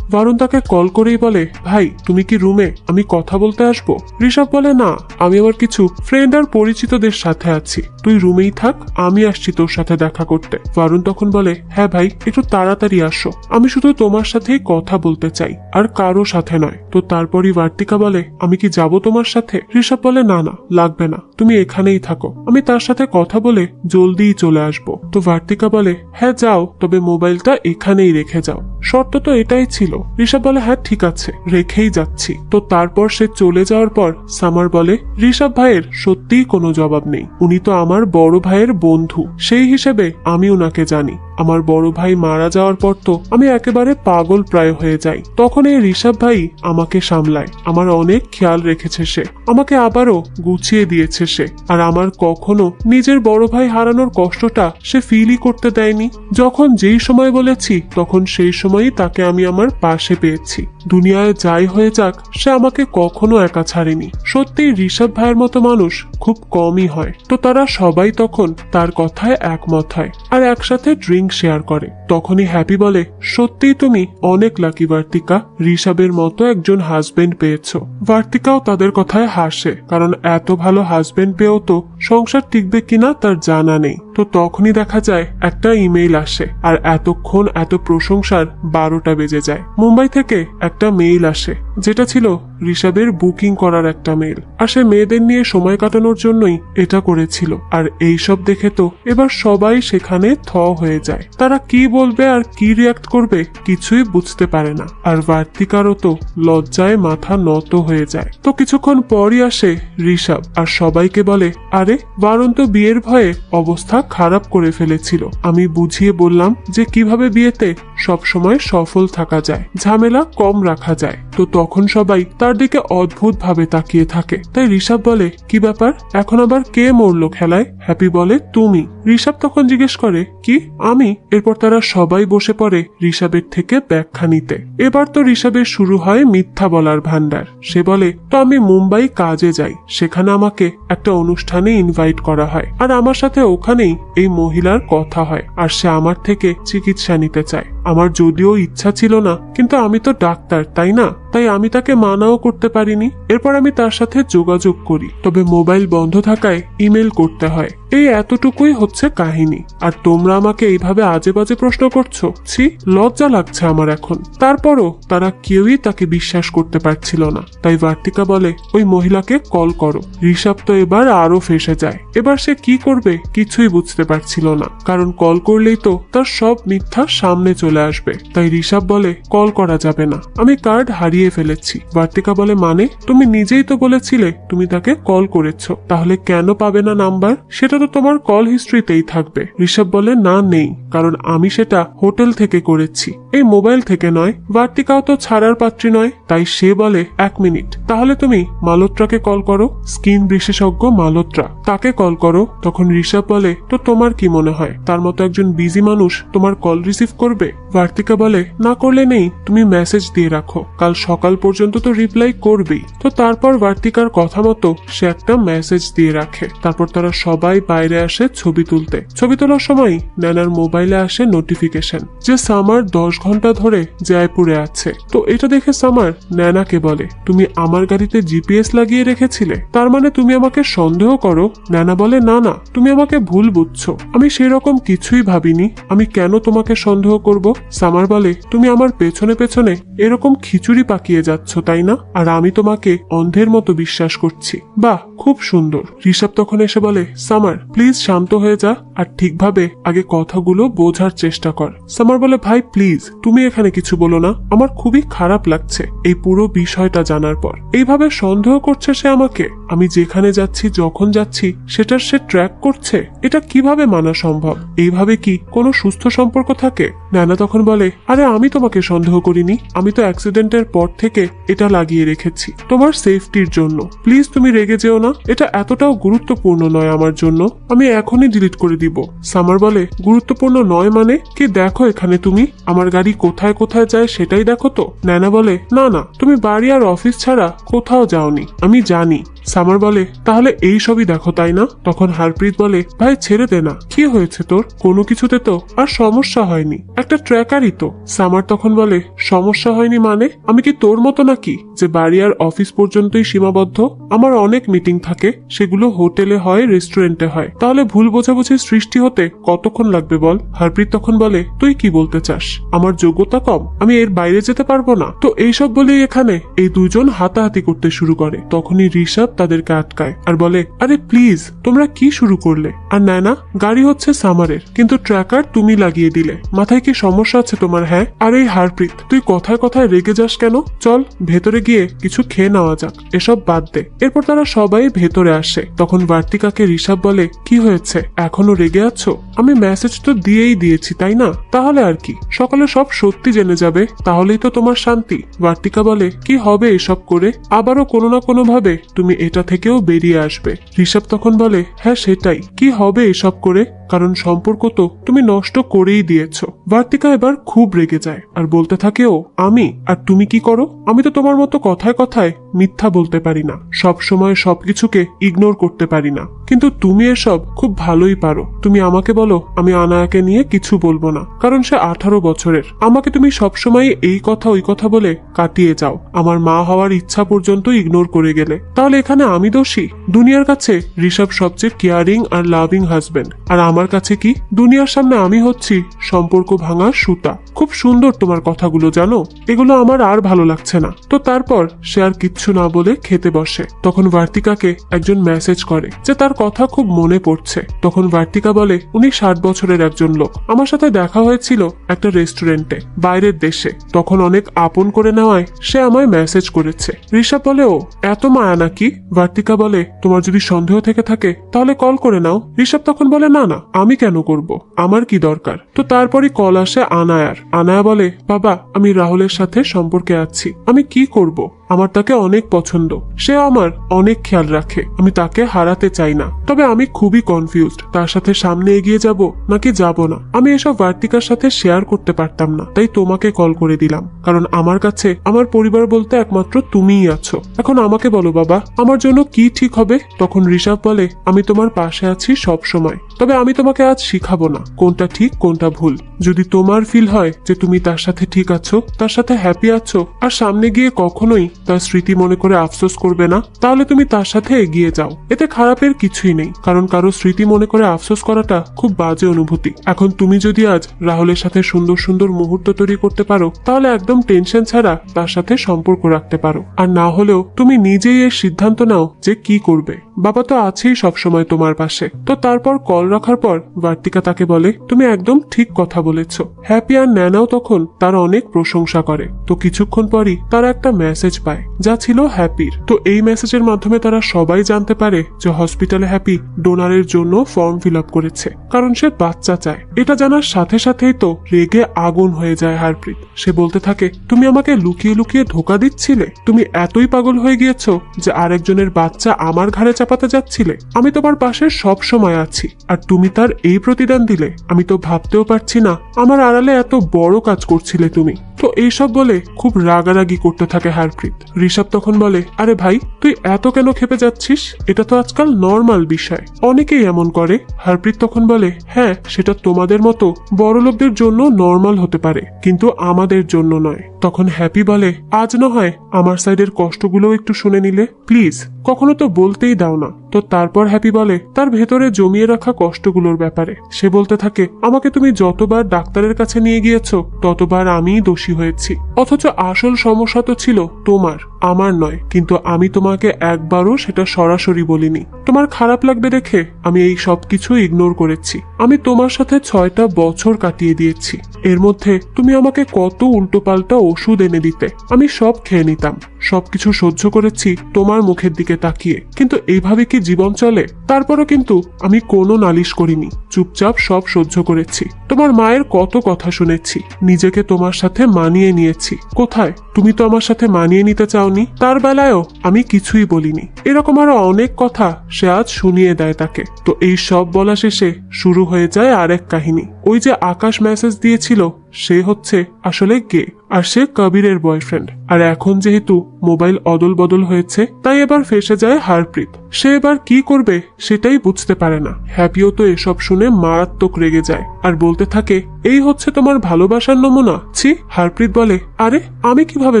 বারুণ তাকে কল করেই বলে, ভাই তুমি কি রুমে, আমি কথা বলতে আসবো? ঋষভ বলে, না আমি আমার কিছু ফ্রেন্ড আর পরিচিতদের সাথে আছি, তুই রুমেই থাক, আমি আসছি তোর সাথে দেখা করতে। বারুণ তখন বলে, হ্যাঁ ভাই একটু তাড়াতাড়ি আসো, আমি শুধু তোমার সাথেই কথা বলতে চাই, আর কারো সাথে নয়। তো তারপরই বার্তিকা বলে, আমি কি যাব তোমার সাথে? ঋষভ বলে, না না লাগবে না, তুমি এখানেই থাকো, আমি তার সাথে কথা বলে জলদিই চলে আসবো। তো বার্তিকা বলে, হ্যাঁ যাও, তবে মোবাইলটা এখানেই রেখে যাও, শর্ত তো এটাই ছিল। ঋষভ বলে, হ্যাঁ ঠিক আছে, রেখেই যাচ্ছি। তো তারপর সে চলে যাওয়ার পর সামার বলে, ঋষভ ভাইয়ের সত্যিই কোনো জবাব নেই, উনি তো আমার বড় ভাইয়ের বন্ধু, সেই হিসেবে আমি ওনাকে জানি। আমার বড় ভাই মারা যাওয়ার পর তো আমি একেবারে পাগল প্রায় হয়ে যাই, তখন এই ঋষভ ভাই আমাকে সামলায়, আমার অনেক খেয়াল রেখেছে সে, আমাকে আবারও গুছিয়ে দিয়েছে সে, আর আমার কখনো নিজের বড় ভাই হারানোর কষ্টটা সে ফিলই করতে দেয়নি। যখন যেই সময় বলেছি তখন সেই সময়ই তাকে আমি আমার পাশে পেয়েছি। দুনিয়ায় যাই হয়ে যাক সে আমাকে কখনো একা ছাড়েনি। সত্যি ঋষভ ভাইয়ের মতো মানুষ খুব কমই হয়। তো তারা সবাই তখন তার কথায় একমত হয় আর একসাথে ড্রিঙ্ক শেয়ার করে। তখনই হ্যাপি বলে, সত্যিই তুমি অনেক লাকি বার্তিকা, ঋষভের মতো একজন হাজবেন্ড পেয়েছো। বার্তিকাও তাদের কথায় হাসে, কারণ এত ভালো হাজবেন্ড পেয়েও তো সংসার টিকবে কিনা তার জানা নেই। তো তখনই দেখা যায় একটা ইমেইল আসে, আর এতক্ষণ এত প্রশংসার 12টা বেজে যায়। মুম্বাই থেকে একটা মেইল আসে, যেটা ছিল ঋষভের বুকিং করার একটা মেইল। আর সে মেয়েদের নিয়ে সময় কাটানোর জন্যই এটা করেছিল। আর এইসব দেখে তো এবার সবাই সেখানে থ হয়ে যায়। তারা কি বলবে আর কি রিয়াক্ট করবে কিছুই বুঝতে পারে না। আর বার্তিকারও তো লজ্জায় মাথা নত হয়ে যায়। তো কিছুক্ষণ পরই আসে ঋষভ আর সবাইকে বলে, আরে বারণ তো বিয়ের ভয়ে অবস্থা খারাপ করে ফেলেছিল। আমি বুঝিয়ে বললাম যে কিভাবে বিয়েতে সবসময় সফল থাকা যায়, ঝামেলা কম রাখা যায়। তো তখন সবাই তার দিকে অদ্ভুত ভাবে তাকিয়ে থাকে। তাই ঋষভ বলে, কি ব্যাপার, এখন আবার কে মরলো খেলায়? হ্যাপি বলে, তুমি। ঋষভ তখন জিজ্ঞেস করে, কি আমি? এরপর তারা সবাই বসে পড়ে ঋষভের থেকে ব্যাখ্যা নিতে। এবার তো ঋষভের শুরু হয় মিথ্যা বলার ভান্ডার। সে বলে, তো আমি মুম্বাই কাজে যাই, সেখানে আমাকে একটা অনুষ্ঠানে ইনভাইট করা হয়, আর আমার সাথে ওখানেই এই মহিলার কথা হয়, আর সে আমার থেকে চিকিৎসা নিতে চায়। আমার যদিও ইচ্ছা ছিল না, কিন্তু আমি তো ডাক্তার, তাই না? তাই আমি তাকে মানাও করতে পারিনি। এরপর আমি তার সাথে যোগাযোগ করি, তবে মোবাইল বন্ধ থাকায় ইমেল করতে হয়। এই এতটুকুই হচ্ছে কাহিনী। আর তোমরা আমাকে এইভাবে আজে বাজে প্রশ্ন করছো, ছি, লজ্জা লাগছে আমার এখন। তারপরও তারা কেউই তাকে বিশ্বাস করতে পারছিল না। তাই বার্তিকা বলে, ওই মহিলাকে কল করো। ঋষভ তো এবার আরো ফেসে যায়। এবার সে কি করবে কিছুই বুঝতে পারছিল না, কারণ কল করলেই তো তার সব মিথ্যা সামনে চলে আসবে। তাই ঋষভ বলে, কল করা যাবে না, আমি কার্ড হারিয়ে ফেলেছি। বার্তিকা বলে, মানে? তুমি নিজেই তো বলেছিলে তুমি তাকে কল করেছো, তাহলে কেন পাবে না নাম্বার? সেটা তো তোমার কল হিস্ট্রিতেই থাকবে। ঋষভ বলে, না, নেই, কারণ আমি সেটা হোটেল থেকে করেছি, এই মোবাইল থেকে নয়। বার্তিকাও তো ছাড়ার পাত্রী নয়। তাই সে বলে, 1 মিনিট, তাহলে তুমি মালহোত্রাকে কল করো, স্কিন বিশেষজ্ঞ মালহোত্রা, তাকে কল করো। তখন ঋষভ বলে, তো তোমার কি মনে হয় তার মতো একজন বিজি মানুষ তোমার কল রিসিভ করবে? বার্তিকা বলে, না করলে নেই, তুমি মেসেজ দিয়ে রাখো, কাল সকাল পর্যন্ত তো রিপ্লাই করবেই। তো তারপর বার্তিকার কথা মতো সে একটা মেসেজ দিয়ে রাখে। তারপর তারা সবাই বাইরে আসে ছবি তুলতে। ছবি তোলার সময় ন্যানার মোবাইলে আসে নোটিফিকেশন যে সামার 10 ঘন্টা ধরে জয়পুরে আছে। তো এটা দেখে সামার ন্যানাকে বলে, তুমি আমার গাড়িতে জিপিএস লাগিয়ে রেখেছিলে, তার মানে তুমি আমাকে সন্দেহ করো? ন্যানা বলে, না না, তুমি আমাকে ভুল বুঝছো, আমি সেরকম কিছুই ভাবিনি, আমি কেন তোমাকে সন্দেহ করব? সামার বলে, তুমি আমার পেছনে পেছনে এরকম খিচুড়ি পাকিয়ে যাচ্ছ, তাই না? আর আমি তোমাকে অন্ধের মতো বিশ্বাস করছি। বাহ, খুব সুন্দর। ঋষভ তখন এসে বলে, সামার প্লিজ শান্ত হয়ে যা, আর ঠিকভাবে আগে কথাগুলো বোঝার চেষ্টা কর। সামার বলে, ভাই প্লিজ তুমি এখানে কিছু বলো না, আমার খুবই খারাপ লাগছে এই পুরো বিষয়টা জানার পর। এইভাবে সন্দেহ করছে সে আমাকে, আমি যেখানে যাচ্ছি যখন যাচ্ছি সেটার সে ট্র্যাক করছে, এটা কিভাবে মানা সম্ভব? এইভাবে কি কোনো সুস্থ সম্পর্ক থাকে? নানা তখন বলে, আরে আমি তোমাকে সন্দেহ করিনি, আমি তো অ্যাক্সিডেন্টের পর থেকে এটা লাগিয়ে রেখেছি তোমার সেফটির জন্য। প্লিজ তুমি রেগে যেও না, এটা এতটাও গুরুত্বপূর্ণ নয় আমার জন্য, আমি এখনই ডিলিট করে দিব। সামার বলে, গুরুত্বপূর্ণ নয় মানে কি? দেখো এখানে তুমি আমার গাড়ি কোথায় কোথায় যায় সেটাই দেখো তো। নানা বলে, না না, তুমি বাড়ি আর অফিস ছাড়া কোথাও যাওনি, আমি জানি। সামার বলে, তাহলে এই সবই দেখো, তাই না? তখন হারপ্রীত বলে, ভাই ছেড়ে দে না, কি হয়েছে তোর? কোনো কিছুতে তো আর সমস্যা হয়নি, একটা ট্র্যাকারই তো। সামার তখন বলে, সমস্যা হয়নি মানে? আমি কি তোর মতো নাকি যে বাড়ি আর অফিস পর্যন্তই সীমাবদ্ধ? আমার অনেক মিটিং থাকে, সেগুলো হোটেলে হয়, রেস্টুরেন্টে হয়, তাহলে ভুল বোঝাবুঝির সৃষ্টি হতে কতক্ষণ লাগবে বল? হারপ্রীত তখন বলে, তুই কি বলতে চাস আমার যোগ্যতা কম, আমি এর বাইরে যেতে পারবো না? তো এইসব বলেই এখানে এই দুজন হাতাহাতি করতে শুরু করে। তখনই ঋষভ তাদেরকে আটকায় আর বলে, আরে প্লিজ তোমরা কি শুরু করলে? আর নানা, গাড়ি হচ্ছে সামারের, কিন্তু ট্র্যাকার তুমি লাগিয়ে দিলে, মাথায় কি সমস্যা আছে তোমার? হ্যাঁ। আর এই হারপ্রীত, তুই কথায় কথায় রেগে যাস কেন? চল ভেতরে গিয়ে কিছু খেয়ে নেওয়া যাক, এসব বাদ দে। এরপর তারা সবাই ভেতরে আসে। তখন বার্তিকাকে ঋষভ বলে, কি হয়েছে, এখনো রেগে আছো? আমি মেসেজ তো দিয়েই দিয়েছি, তাই না? তাহলে আর কি, সকালে সব সত্যি জেনে যাবে, তাহলেই তো তোমার শান্তি। বার্তিকা বলে, কি হবে এসব করে? আবারও কোনো না কোনো ভাবে তুমি এটা থেকেও বেরিয়ে আসবে। ঋষভ তখন বলে, হ্যাঁ সেটাই, কি হবে এসব করে? কারণ সম্পর্ক তো তুমি নষ্ট করেই দিয়েছো। ভার্তিকা এবার খুব রেগে যায় আর বলতে থাকে, ও আমি? আর তুমি কি করো? আমি তো তোমার মতো কথায় কথায় মিথ্যা বলতে পারি না, সব সময় সবকিছুকে ইগনোর করতে পারি না, কিন্তু তুমি এসব খুব ভালোই পারো। তুমি আমাকে বলো আমি আনায়াকে নিয়ে কিছু বলবো না, কারণ সে 18 বছরের। আমাকে তুমি সবসময় এই কথা ওই কথা বলে কাটিয়ে যাও, আমার মা হওয়ার ইচ্ছা পর্যন্ত ইগনোর করে গেলে। তাহলে এখানে আমি দোষী? দুনিয়ার কাছে ঋষভ সবচেয়ে কেয়ারিং আর লাভিং হাজবেন্ড, আর আমার কাছে কি? দুনিয়ার সামনে আমি হচ্ছি সম্পর্ক ভাঙার সুতা। খুব সুন্দর তোমার কথাগুলো, জানো, এগুলো আমার আর ভালো লাগছে না। তো তারপর সে আর কিচ্ছু না বলে খেতে বসে। তখন ভার্তিকাকে একজন মেসেজ করে যে তার কথা খুব মনে পড়ছে। তখন ভার্তিকা বলে, উনি 60 বছরের একজন লোক, আমার সাথে দেখা হয়েছিল একটা রেস্টুরেন্টে বাইরের দেশে। তখন অনেক আপন করে নেওয়ায় সে আমায় মেসেজ করেছে। ঋষভ বলে, ও এত মায়া নাকি? ভার্তিকা বলে, তোমার যদি সন্দেহ থেকে থাকে তাহলে কল করে নাও। ঋষভ তখন বলে, না না, আমি কেন করব, আমার কি দরকার? তো তারপরই কল আসে আনায়ার। আনায়া বলে, বাবা আমি রাহুলের সাথে সম্পর্কে আছি, আমি কি করব? আমার তাকে অনেক পছন্দ, সে আমার অনেক খেয়াল রাখে, আমি তাকে হারাতে চাই না। তবে আমি খুবই কনফিউজড, তার সাথে সামনে এগিয়ে যাব নাকি যাব না। আমি এসব ভার্তিকার সাথে শেয়ার করতে পারতাম না, তাই তোমাকে কল করে দিলাম, কারণ আমার কাছে আমার পরিবার বলতে একমাত্র তুমিই আছো। এখন আমাকে বলো বাবা, আমার জন্য কি ঠিক হবে? তখন ঋষভ বলে, আমি তোমার পাশে আছি সব সময়, তবে আমি তোমাকে আজ শিখাবো না কোনটা ঠিক কোনটা ভুল। যদি তোমার ফিল হয় যে তুমি তার সাথে ঠিক আছো, তার সাথে হ্যাপি আছো, আর সামনে গিয়ে কখনোই তার স্মৃতি মনে করে আফসোস করবে না, তাহলে তুমি তার সাথে এগিয়ে যাও। এতে খারাপের কিছুই নেই, কারণ কারো স্মৃতি মনে করে আফসোস করাটা খুব বাজে অনুভূতি। এখন তুমি যদি আজ রাহুলের সাথে সুন্দর সুন্দর মুহূর্ত তৈরি করতে পারো, তাহলে একদম টেনশন ছাড়া তার সাথে সম্পর্ক রাখতে পারো। আর না হলেও তুমি নিজেই এর সিদ্ধান্ত নাও যে কি করবে। বাবা তো আছেই সবসময় তোমার পাশে। তো তারপর কল রাখার পর ভার্তিকা তাকে বলে, তুমি একদম ঠিক কথা বলেছো। হ্যাপি আর ন্যানাও তখন তার অনেক প্রশংসা করে। তো কিছুক্ষণ পরই তারা একটা মেসেজ পায় যা ছিল হ্যাপির। তো এই মেসেজের মাধ্যমে তারা সবাই জানতে পারে যে হসপিটালে হ্যাপি ডোনারের জন্য ফর্ম ফিল আপ করেছে, কারণ সে বাচ্চা চায়। এটা জানার সাথে সাথেই তো রেগে আগুন হয়ে যায় হারপ্রীত। সে বলতে থাকে, তুমি আমাকে লুকিয়ে লুকিয়ে ধোকা দিচ্ছিলে? তুমি এতই পাগল হয়ে গিয়েছো যে আরেকজনের বাচ্চা আমার ঘাড়ে চাপাতে যাচ্ছিলে? আমি তোমার পাশে সব সময় আছি, আর তুমি তার এই প্রতিদান দিলে? আমি তো ভাবতেও পারছি না আমার আড়ালে এত বড় কাজ করছিলে তুমি। তো এইসব বলে খুব রাগারাগি করতে থাকে হারপ্রীত। ঋষভ তখন বলে, আরে ভাই তুই এত কেন ক্ষেপে যাচ্ছিস? এটা তো আজকাল নর্মাল বিষয়, অনেকেই এমন করে। হারপ্রীত তখন বলে, হ্যাঁ সেটা তোমাদের মতো বড় লোকদের জন্য নর্মাল হতে পারে, কিন্তু আমাদের জন্য নয়। তখন হ্যাপি বলে, আজ না হয় আমার সাইডের কষ্টগুলো একটু শুনে নিলে প্লিজ, কখনো তো বলতেই দাও না। তো তারপর হ্যাপি বলে তার ভেতরে জমিয়ে রাখা কষ্টগুলোর ব্যাপারে। সে বলতে থাকে, আমাকে তুমি যতবার ডাক্তারের কাছে নিয়ে গিয়েছো ততবার আমিই দোষী হয়েছি, অথচ আসল সমস্যা তো ছিল তোমার, আমার নয়। কিন্তু আমি তোমাকে একবারও সেটা সরাসরি বলিনি। তোমার খারাপ লাগবে দেখে আমি এই সব কিছু ইগনোর করেছি। আমি তোমার সাথে 6টা বছর কাটিয়ে দিয়েছি, এর মধ্যে তুমি আমাকে কত উল্টোপাল্টা ওষুধ এনে দিতে, আমি সব খেয়ে নিতাম, সবকিছু সহ্য করেছি তোমার মুখের দিকে তাকিয়ে। কিন্তু এইভাবে কি জীবন চলে? তারপরও কিন্তু আমি কোনো নালিশ করিনি, চুপচাপ সব সহ্য করেছি। তোমার মায়ের কত কথা শুনেছি, নিজেকে তোমার সাথে মানিয়ে নিয়েছি। কোথায়? তুমি তো আমার সাথে মানিয়ে নিতে চাওনি, তার বেলায়ও আমি কিছুই বলিনি। এরকম আরো অনেক কথা সে আজ শুনিয়ে দেয় তাকে। তো এই সব বলা শেষে শুরু হয়ে যায় আরেক কাহিনী। ওই যে আকাশ মেসেজ দিয়েছিল সে হচ্ছে আসলে গে, আর সে কবিরের বয়ফ্রেন্ড। আর এখন যেহেতু মোবাইল অদল বদল হয়েছে, তাই এবার ফেসে যায় হারপ্রীত। সে এবার কি করবে সেটাই বুঝতে পারে না। হ্যাপিও তো এসব শুনে মারাত্মক রেগে যায় আর বলতে থাকে, এই হচ্ছে তোমার ভালোবাসার নমুনা? ছি। হারপ্রীত বলে, আরে আমি কিভাবে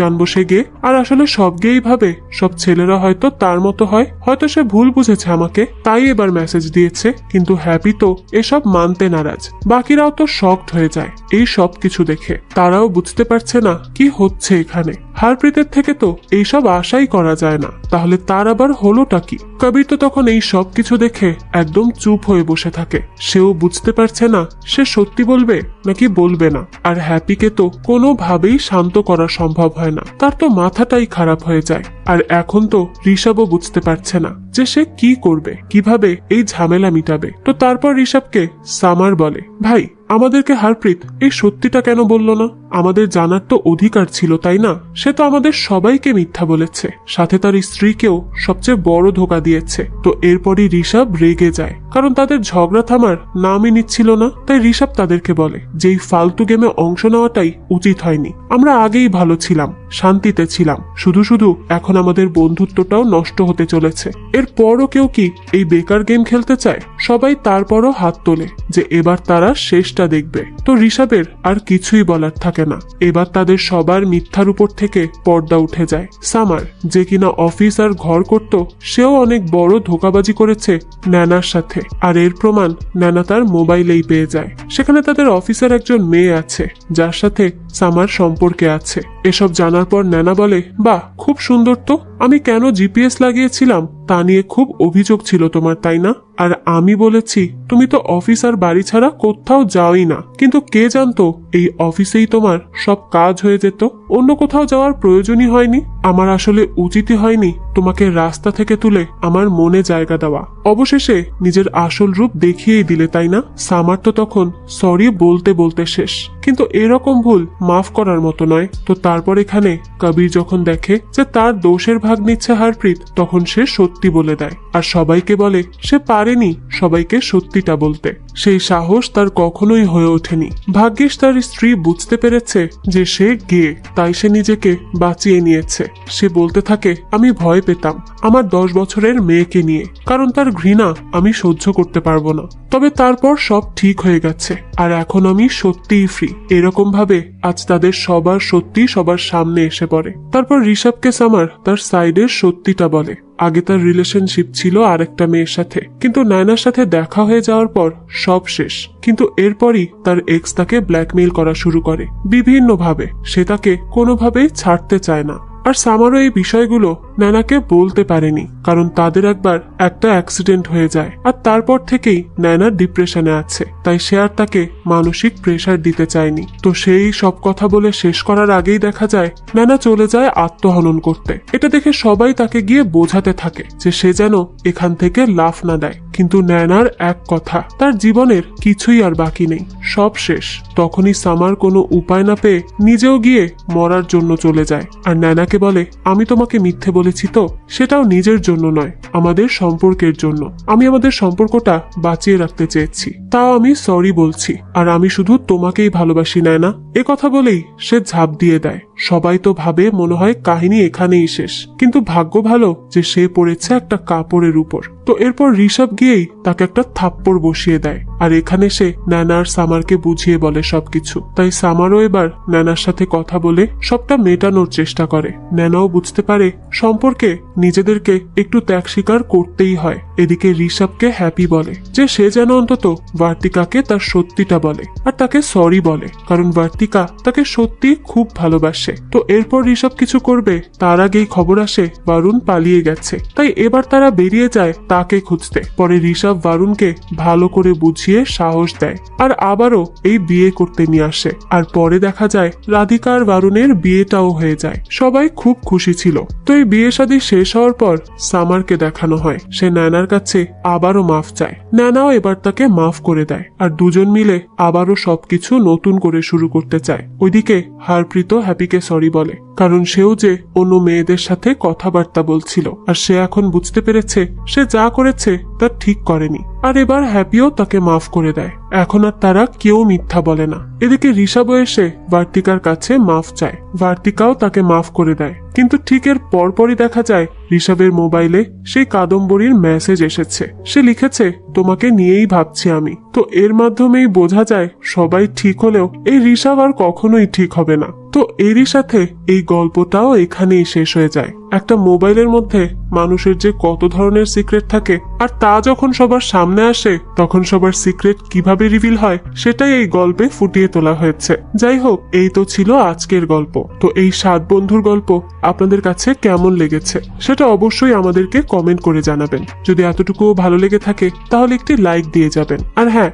জানবো সে গে? আর আসলে সব গেই ভাবে সব ছেলেরা হয়তো তার মতো হয়, হয়তো সে ভুল বুঝেছে আমাকে, তাই এবার মেসেজ দিয়েছে। কিন্তু হ্যাপি তো এসব মানতে নারাজ। বাকিরাও তো শকড হয়ে যায় এই সব কিছু দেখে, তারাও বুঝতে পারছে না কি হচ্ছে এখানে। হারপ্রীতের থেকে তো এইসব আশাই করা যায় না, তাহলে তার আবার হলোটা কি? কবির তো তখন এই সব কিছু দেখে একদম চুপ হয়ে বসে থাকে। সেও বুঝতে পারছে না সে সত্যি বলবে নাকি বলবে না। আর হ্যাপিকে তো কোনোভাবেই শান্ত করা সম্ভব হয় না, তার তো মাথাটাই খারাপ হয়ে যায়। আর এখন তো ঋষভও বুঝতে পারছে না যে সে কি করবে, কিভাবে এই ঝামেলা মিটাবে। তো তারপর ঋষভকে সামার বলে, ভাই আমাদেরকে হারপ্রীত এই সত্যিটা কেন বলল না? আমাদের জানার তো অধিকার ছিল, তাই না? সে তো আমাদের সবাইকে মিথ্যা বলেছে, সাথে তার স্ত্রীকেও সবচেয়ে বড় ধোকা দিয়েছে। তো এরপরই ঋষভ রেগে যায়, কারণ তাদের ঝগড়া থামার নামই নিচ্ছিল না। তাই ঋষভ তাদেরকে বলে যে এই ফালতু গেমে অংশ নেওয়াটাই উচিত হয়নি। আমরা আগেই ভালো ছিলাম, শান্তিতে ছিলাম, শুধু শুধু এখন আমাদের বন্ধুত্বটাও নষ্ট হতে চলেছে। এরপরও কেউ কি এই বেকার গেম খেলতে চায়? সবাই তারপরও হাত তোলে যে এবার তারা শেষটা দেখবে। তো ঋষভের আর কিছুই বলার থাকে না। এবার তাদের সবার মিথ্যার উপর থেকে পর্দা উঠে যায়। সামার, যে কিনা অফিস আর ঘর করত, সেও অনেক বড় ধোকাবাজি করেছে ন্যানার সাথে। আর এর প্রমাণ ন্যানা তার মোবাইলেই পেয়ে যায়। সেখানে তাদের অফিসের একজন মেয়ে আছে যার সাথে সামার সম্পর্কে আছে। এসব জানার পর ন্যানা বলে, বাহ, খুব সুন্দর তো। আমি কেন জিপিএস লাগিয়েছিলাম তা নিয়ে খুব অভিযোগ ছিল তোমার, তাই না? আর আমি বলেছি তুমি তো অফিস আর বাড়ি ছাড়া কোথাও যাওই না, কিন্তু কে জানতো এই অফিসেই তোমার সব কাজ হয়ে যেত, অন্য কোথাও যাওয়ার প্রয়োজনই হয়নি। আমার আসলে উচিতই হয়নি তোমাকে রাস্তা থেকে তুলে আমার মনে জায়গা দেওয়া। অবশেষে নিজের আসল রূপ দেখিয়েই দিলে, তাই না? সামার তো তখন সরি বলতে বলতে শেষ, কিন্তু এরকম ভুল মাফ করার মতো নয়। তো তারপর এখানে কবির যখন দেখে যে তার দোষের ভাগ নিচ্ছে হারপ্রীত, তখন সে সত্যি বলে দেয় আর সবাইকে বলে সে পারেনি সবাইকে সত্যিটা বলতে। সেই সাহস তার কখনোই হয়ে ওঠেনি। ভাগ্যিস তার স্ত্রী বুঝতে পেরেছে যে সে গে, তাই সে নিজেকে বাঁচিয়ে নিয়েছে। সে বলতে থাকে, আমি ভয় পেতাম আমার 10 বছরের মেয়েকে নিয়ে, কারণ তার ঘৃণা আমি সহ্য করতে পারবো না। তবে তারপর সব ঠিক হয়ে গেছে আর এখন আমি সত্যিই ফ্রি। এরকম ভাবে আজ তাদের সবার সত্যি সবার সামনে এসে পড়ে। তারপর ঋষভকে সামার তার সাইডের সত্যিটা বলে। আগে তার রিলেশনশিপ ছিল আরেকটা মেয়ের সাথে, কিন্তু নায়নার সাথে দেখা হয়ে যাওয়ার পর সব শেষ। কিন্তু এরপরই তার এক্স তাকে ব্ল্যাকমেইল করা শুরু করে বিভিন্ন ভাবে। সে তাকে কোনোভাবেই ছাড়তে চায় না। আর সামারও এই বিষয়গুলো নায়নাকে বলতে পারেনি, কারণ তাদের একবার একটা অ্যাক্সিডেন্ট হয়ে যায় আর তারপর থেকেই নায়না ডিপ্রেশনে আছে। তাই সে আর তাকে মানসিক প্রেসার দিতে চায়নি। তো সেই সব কথা বলে শেষ করার আগেই দেখা যায় নায়না চলে যায় আত্মহনন করতে। এটা দেখে সবাই তাকে গিয়ে বোঝাতে থাকে যে সে যেন এখান থেকে লাফ না দেয়। কিন্তু নায়নার এক কথা, তার জীবনের কিছুই আর বাকি নেই, সব শেষ। তখনই সামার কোনো উপায় না পেয়ে নিজেও গিয়ে মরার জন্য চলে যায় আর নায়নাকে বলে, আমি তোমাকে মিথ্যে বলেছি তো, সেটাও নিজের জন্য নয়, আমাদের সম্পর্কের জন্য। আমি আমাদের সম্পর্কটা বাঁচিয়ে রাখতে চেয়েছি, তাও আমি সরি বলছি। আর আমি শুধু তোমাকেই ভালোবাসি নায়না। এ কথা বলেই সে ঝাঁপ দিয়ে দেয়। সবাই তো ভাবে মনে হয় কাহিনী এখানেই শেষ, কিন্তু ভাগ্য ভালো যে সে পড়েছে একটা কাপড়ের উপর। তো এরপর ঋষভ গিয়েই তাকে একটা থাপ্পড় বসিয়ে দেয় আর এখানে সে নায়না আর সামারকে বুঝিয়ে বলে সবকিছু। তাই সামারও এবার নায়নার সাথে কথা বলে সবটা মেটানোর চেষ্টা করে। নায়নাও বুঝতে পারে সম্পর্কে নিজেদেরকে একটু ত্যাগ স্বীকার করতেই হয়। এদিকে ঋষভকে হ্যাপি বলে যে সে যেন অন্তত বার্তিকাকে তার সত্যিটা বলে আর তাকে সরি বলে, কারণ বার্তিকা তাকে সত্যি খুব ভালোবাসে। তো এরপর ঋষভ কিছু করবে তার আগেই খবর আসে বারুণ পালিয়ে গেছে। তাই এবার তারা বেরিয়ে যায় তাকে খুঁজতে। পরে ঋষভ বারুণকে ভালো করে বুঝিয়ে সাহস দেয় আর আবারও এই বিয়ে করতে নিয়ে আসে। আর পরে দেখা যায় রাধিকা আর বারুণের বিয়েটাও হয়ে যায়। সবাই খুব খুশি ছিল। তো এই বিয়ে শাদী শেষ হওয়ার পর সামারকে দেখানো হয় সে নায়নার কাছে আবারও মাফ চায়। নায়নাও এবার তাকে মাফ করে দেয় আর দুজন মিলে আবারও সবকিছু নতুন করে শুরু করতে চায়। ওইদিকে হারপ্রীত হ্যাপিকে সরি বলে, কারণ সেও যে অন্য মেয়েদের সাথে কথাবার্তা বলছিল আর সে এখন বুঝতে পেরেছে সে যা করেছে তা ঠিক করেনি। আর এবার হ্যাপিও তাকে মাফ করে দেয়। এখন আর তারা কেউ মিথ্যা বলে না। এদিকে ঋষভও এসে বার্তিকার কাছে মাফ চায়। বার্তিকাও তাকে মাফ করে দেয়। কিন্তু ঠিক এর পরপরই দেখা যায় ঋষভের মোবাইলে সেই কাদম্বরীর মেসেজ এসেছে। সে লিখেছে, তোমাকে নিয়েই ভাবছি আমি। তো এর মাধ্যমেই বোঝা যায় সবাই ঠিক হলেও এই ঋষভ আর কখনোই ঠিক হবে না। তো এরই সাথে এই গল্পটাও এখানেই শেষ হয়ে যায়। একটা মোবাইলের মধ্যে মানুষের যে কত ধরনের সিক্রেট থাকে, আর তা যখন সবার সামনে আসে তখন সবার সিক্রেট কিভাবে রিভিল হয় সেটাই এই গল্পে ফুটিয়ে তোলা হয়েছে। যাই হোক, এই তো ছিল আজকের গল্প। তো এই 7 বন্ধুর গল্প আপনাদের কাছে কেমন লেগেছে সেটা অবশ্যই আমাদেরকে কমেন্ট করে জানাবেন। যদি এতটুকুও ভালো লেগে থাকে তাহলে একটি লাইক দিয়ে যাবেন। আর হ্যাঁ,